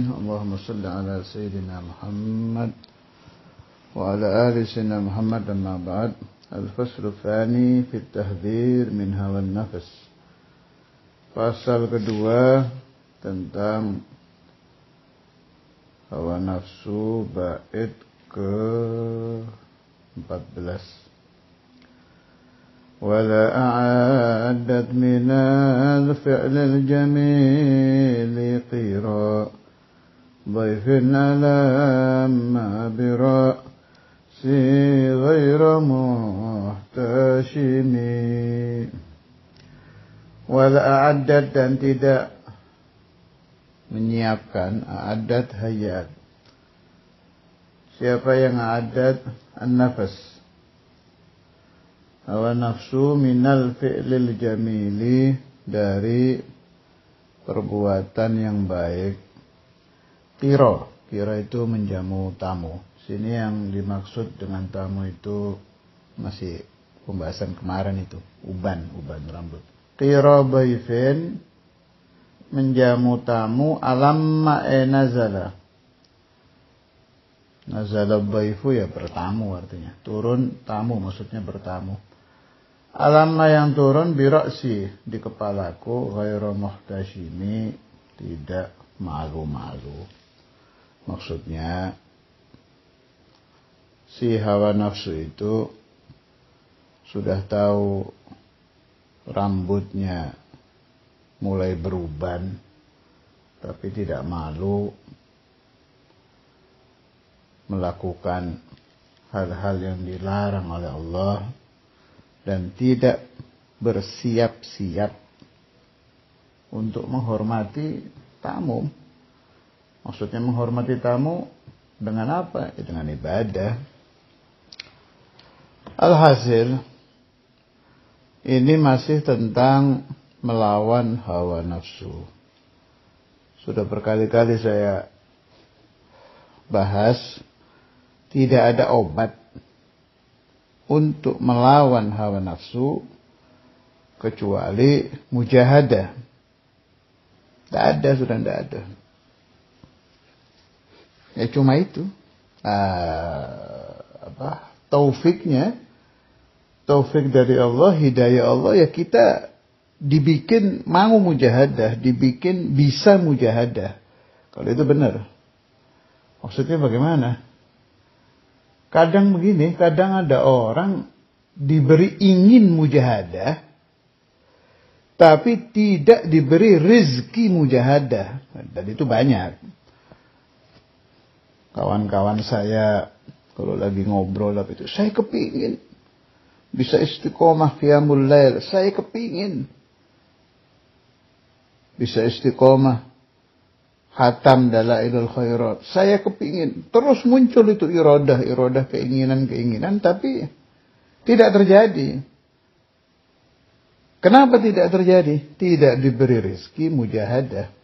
اللهم صل على سيدنا محمد وعلى آل سيدنا محمد. أما بعد. الفصل الثاني في التحذير من هوى النفس. Pasal kedua tentang hawa nafsu, bait ke-14. ولا أعدت من الفعل الجميل قيرا ضيف على ما برأسي غير محتشم. ولا أعدت, dan tidak menyiapkan. A'adat hayat. Siapa yang a'adat? An-nafas, hawa nafsu, minal fi'lil jamili, dari perbuatan yang baik. Qira itu menjamu tamu. Sini yang dimaksud dengan tamu itu masih pembahasan kemarin itu, uban rambut. Qira baifin, menjamu tamu. Alamma nazala. Nazala baifu ya bertamu artinya. Turun tamu, maksudnya bertamu. Alamma yang turun, biraksi, di kepalaku, ghairu muhtashimi, tidak malu-malu. Maksudnya si hawa nafsu itu sudah tahu rambutnya mulai beruban, tapi tidak malu melakukan hal-hal yang dilarang oleh Allah, dan tidak bersiap-siap untuk menghormati tamu. Maksudnya menghormati tamu dengan apa? Ya, dengan ibadah. Alhasil, ini masih tentang melawan hawa nafsu. Sudah berkali-kali saya bahas, tidak ada obat untuk melawan hawa nafsu kecuali mujahadah. Tidak ada, sudah tidak ada. Ya cuma itu. Taufik dari Allah, hidayah Allah, ya kita dibikin mau mujahadah, dibikin bisa mujahadah. Kalau itu benar. Maksudnya bagaimana? Kadang begini, kadang ada orang diberi ingin mujahadah, tapi tidak diberi rezeki mujahadah. Dan itu banyak. Kawan-kawan saya kalau lagi ngobrol itu, saya kepingin bisa istiqomah qiyamul lail, saya kepingin bisa istiqomah khatam dalailul khairat, saya kepingin. Terus muncul itu iradah, keinginan, tapi tidak terjadi. Kenapa tidak terjadi? Tidak diberi rezeki mujahadah.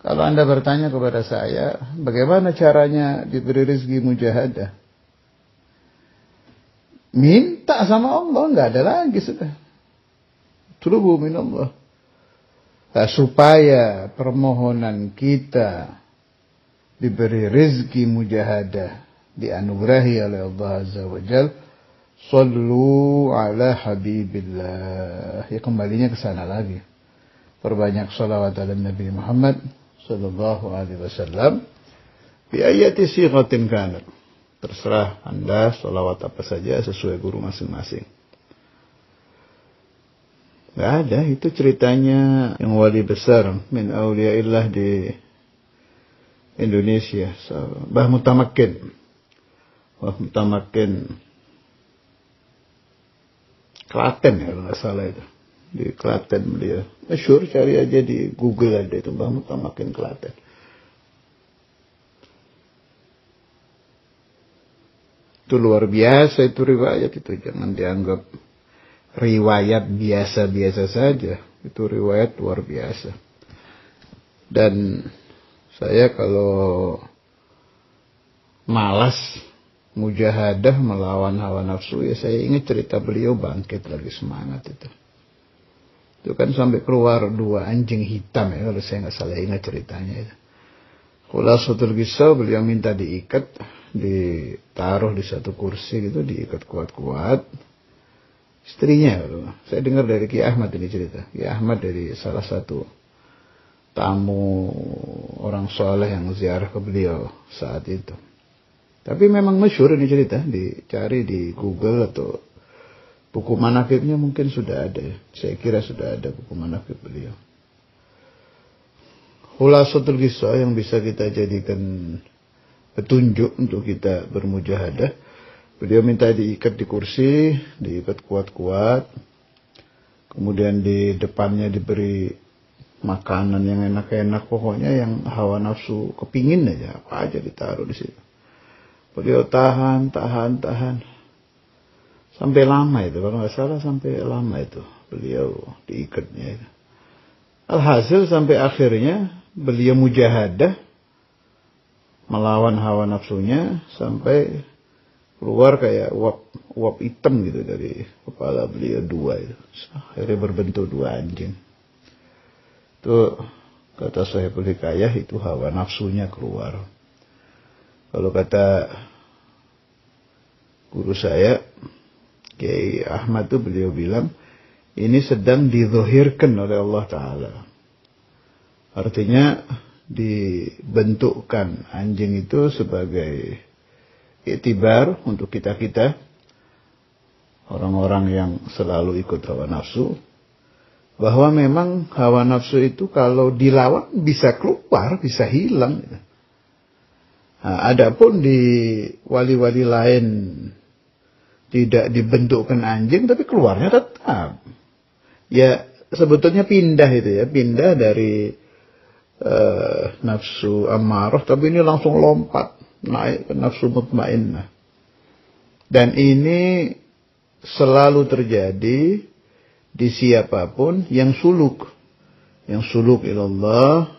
Kalau Anda bertanya kepada saya, bagaimana caranya diberi rezeki mujahadah? Minta sama Allah, nggak ada lagi sudah. Tulubu minallah. Nah, supaya permohonan kita diberi rezeki mujahadah, dianugerahi oleh Allah Azza wa Jal, sallu ala habibillah. Ya kembalinya ke sana lagi. Perbanyak salawat ala Nabi Muhammad sallallahu alaihi wasallam bi ayati sighatin kanat. Terserah Anda salawat apa saja sesuai guru masing-masing. Nggak ada, itu ceritanya yang wali besar min auliyaillah di Indonesia, Mbah Mutamakin Klaten ya kalau nggak salah itu, di Klaten beliau masyhur, cari aja di Google ada itu Mbah Mutamakin Klaten. Itu luar biasa itu riwayat itu, jangan dianggap riwayat biasa-biasa saja. Itu riwayat luar biasa. Dan saya kalau malas mujahadah melawan hawa nafsu, ya saya ingat cerita beliau bangkit lagi semangat itu. Itu kan sampai keluar 2 anjing hitam ya, kalau saya nggak salah ingat ceritanya itu. Khulasatul Qissah, beliau minta diikat, ditaruh di satu kursi gitu, diikat kuat-kuat. Istrinya, saya dengar dari Ki Ahmad ini cerita. Ki Ahmad dari salah satu tamu orang soleh yang ziarah ke beliau saat itu. Tapi memang masyhur ini cerita, dicari di Google atau buku manaqibnya mungkin sudah ada ya. Saya kira sudah ada buku manaqib beliau. Khulasatul Qissah yang bisa kita jadikan petunjuk untuk kita bermujahadah. Beliau minta diikat di kursi, diikat kuat-kuat. Kemudian di depannya diberi makanan yang enak-enak, pokoknya yang hawa nafsu kepingin aja, apa aja ditaruh di situ. Beliau tahan. Sampai lama itu, kalau nggak salah sampai lama itu beliau diikatnya itu. Alhasil sampai akhirnya beliau mujahadah melawan hawa nafsunya sampai keluar kayak uap hitam gitu dari kepala beliau 2 itu. Akhirnya berbentuk 2 anjing. Itu kata Sahibul Hikayah, itu hawa nafsunya keluar. Kalau kata guru saya Kiai Ahmad itu beliau bilang ini sedang dizahirkan oleh Allah Ta'ala. Artinya dibentukkan anjing itu sebagai iktibar untuk kita-kita orang-orang yang selalu ikut hawa nafsu, bahwa memang hawa nafsu itu kalau dilawan bisa keluar, bisa hilang. Nah, adapun di wali-wali lain tidak dibentukkan anjing, tapi keluarnya tetap. Ya sebetulnya pindah itu ya, pindah dari nafsu ammarah, tapi ini langsung lompat naik ke nafsu mutmainnah. Dan ini selalu terjadi di siapapun yang suluk ilallah,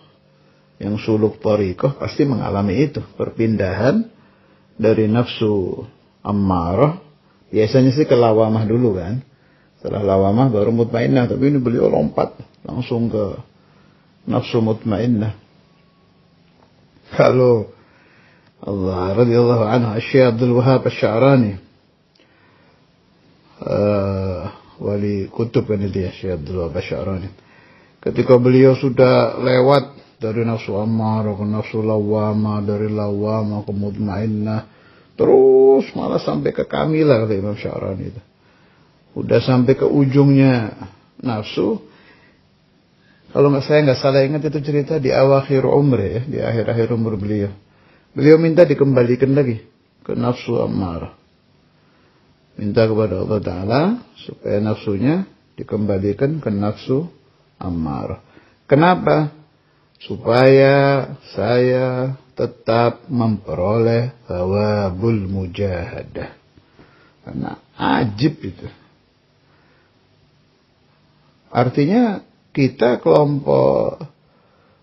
yang suluk thariqah, pasti mengalami itu, perpindahan dari nafsu ammarah. Biasanya sih ke lawamah dulu kan, setelah lawamah baru mutmainnah, tapi ini beliau lompat langsung ke nafsu mutmainnah. Kalau Allah radhiyallahu anhu Syekh Abdul Wahhab Asy-Sya'rani, wali kutub ini dia, Syekh Abdul Wahhab Asy-Sya'rani, ketika beliau sudah lewat dari nafsu ammarah ke nafsu lawamah, dari lawamah ke mutmainnah, terus malah sampai ke kamilah, kata Imam Sya'rani itu. Udah sampai ke ujungnya nafsu. Kalau saya nggak salah ingat itu cerita di awakhir umri ya, di akhir-akhir umur beliau. Beliau minta dikembalikan lagi ke nafsu ammarah. Minta kepada Allah Ta'ala supaya nafsunya dikembalikan ke nafsu ammarah. Kenapa? Supaya saya tetap memperoleh thawabul mujahadah. Karena ajib itu. Artinya kita kelompok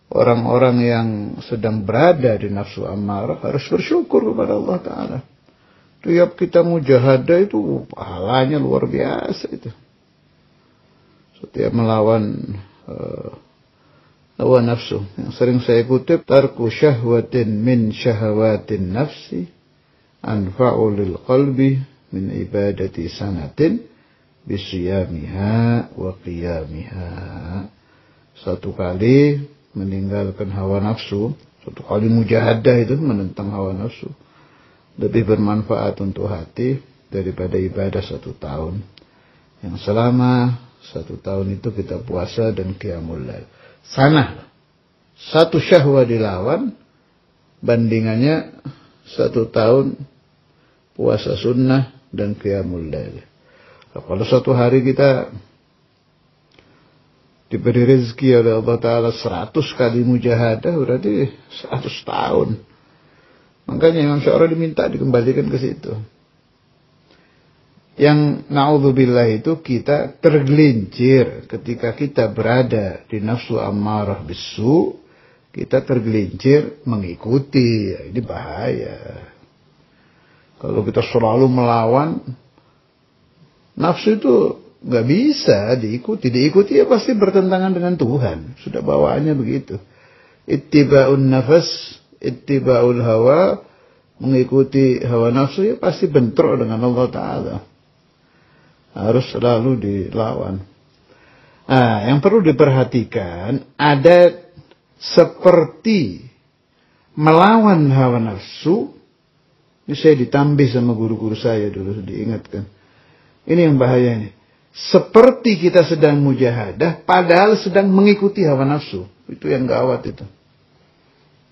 orang-orang yang sedang berada di nafsu ammarah harus bersyukur kepada Allah Ta'ala. Tiap kita mujahadah itu pahalanya luar biasa itu. Setiap melawan hawa nafsu. Yang sering saya kutip, tarku syahwatin min syahawatin nafsi anfa'u lil qalbi min ibadati sanatin bisiyamiha wa qiyamiha. Satu kali meninggalkan hawa nafsu, satu kali mujahadah itu menentang hawa nafsu, lebih bermanfaat untuk hati daripada ibadah 1 tahun. Yang selama 1 tahun itu kita puasa dan qiyamul lail. Sana 1 syahwat dilawan, bandingannya 1 tahun puasa sunnah dan qiyamul lail. Kalau 1 hari kita diberi rezeki oleh Allah Ta'ala 100 kali mujahadah, berarti 100 tahun. Makanya Imam Sya'rani diminta dikembalikan ke situ. Yang na'udzubillah itu kita tergelincir ketika kita berada di nafsu ammarah bisu, kita tergelincir mengikuti. Ini bahaya. Kalau kita selalu melawan, nafsu itu nggak bisa diikuti. Diikuti ya pasti bertentangan dengan Tuhan. Sudah bawaannya begitu. Ittiba'un nafas, ittiba'ul hawa, mengikuti hawa nafsu ya pasti bentrok dengan Allah Ta'ala. Harus selalu dilawan. Nah, yang perlu diperhatikan, ada seperti melawan hawa nafsu. Ini saya ditambih sama guru-guru saya dulu, diingatkan. Ini yang bahayanya. Seperti kita sedang mujahadah, padahal sedang mengikuti hawa nafsu. Itu yang gawat itu.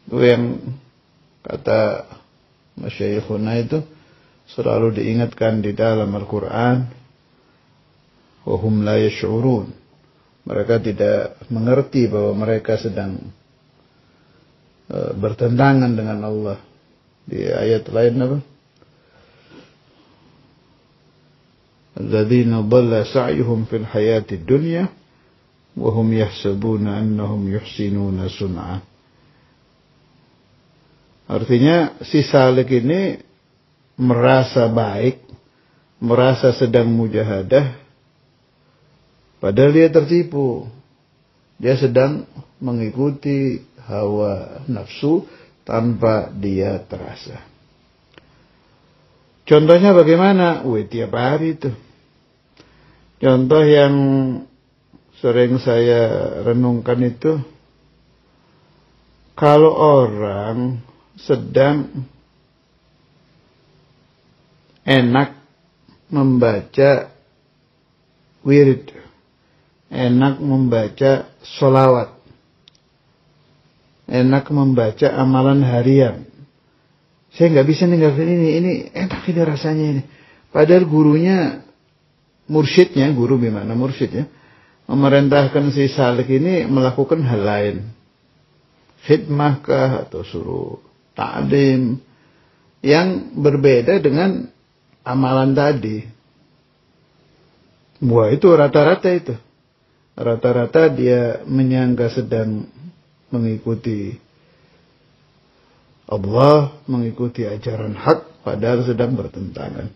Itu yang kata masyayikhuna itu selalu diingatkan di dalam Al-Quran. Wahum la yash'urun. Mereka tidak mengerti bahwa mereka sedang bertentangan dengan Allah. Di ayat lain apa? Alladzina dhalla sa'yuhum fil hayatid dunya wa hum yahsabuna annahum yuhsinuna sun'a. Artinya si salik ini merasa baik, merasa sedang mujahadah, padahal dia tertipu. Dia sedang mengikuti hawa nafsu tanpa dia terasa. Contohnya bagaimana? Tiap hari itu. Contoh yang sering saya renungkan itu, kalau orang sedang enak membaca wirid, enak membaca sholawat, enak membaca amalan harian. Saya nggak bisa ninggalin ini enak ini rasanya ini. Padahal gurunya, mursyidnya, guru gimana mursyidnya, memerintahkan si salik ini melakukan hal lain. Khidmah kah atau suruh ta'lim yang berbeda dengan amalan tadi. Wah, itu rata-rata itu. Rata-rata dia menyangka sedang mengikuti Allah, mengikuti ajaran hak, padahal sedang bertentangan.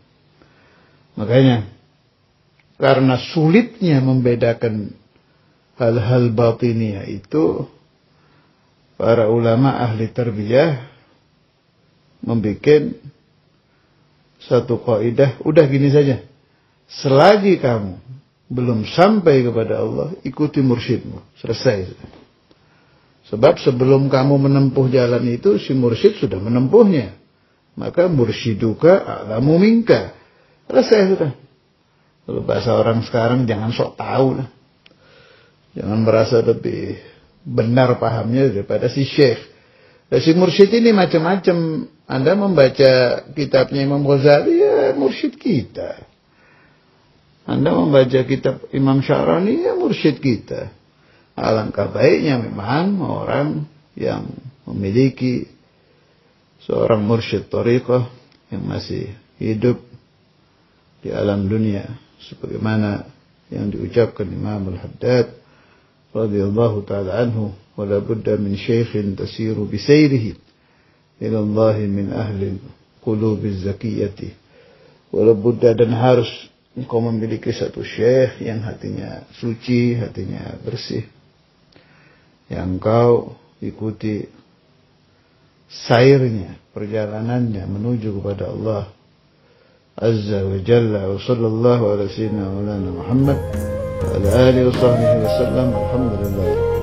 Makanya, karena sulitnya membedakan hal-hal batiniah itu, para ulama ahli tarbiyah membuat satu kaidah, udah gini saja. Selagi kamu belum sampai kepada Allah, ikuti mursyidmu. Selesai. Sebab sebelum kamu menempuh jalan itu, si mursyid sudah menempuhnya. Maka mursyiduka a'lamu minka. Selesai sudah. Kalau bahasa orang sekarang, jangan sok tahu lah. Jangan merasa lebih benar pahamnya daripada si syekh. Dan si mursyid ini macam-macam. Anda membaca kitabnya Imam Ghazali, ya mursyid kita. Anda membaca kitab Imam Syarani, ya mursyid kita. Alangkah baiknya memang orang yang memiliki seorang mursyid thariqah yang masih hidup di alam dunia. Sebagaimana yang diucapkan Imam Al-Haddad radhiyallahu ta'ala anhu, wala budda min syaikhin tasiru bisayrihi ila Allah min ahli qulubiz zakiyati. Wala budda, dan harus engkau memiliki satu syekh yang hatinya suci, hatinya bersih, yang engkau ikuti sairnya, perjalanannya menuju kepada Allah Azza wa Jalla. Wa sallallahu ala sayyidina Maulana Muhammad wa ala alihi wa sahbihi wa sallam. Alhamdulillah.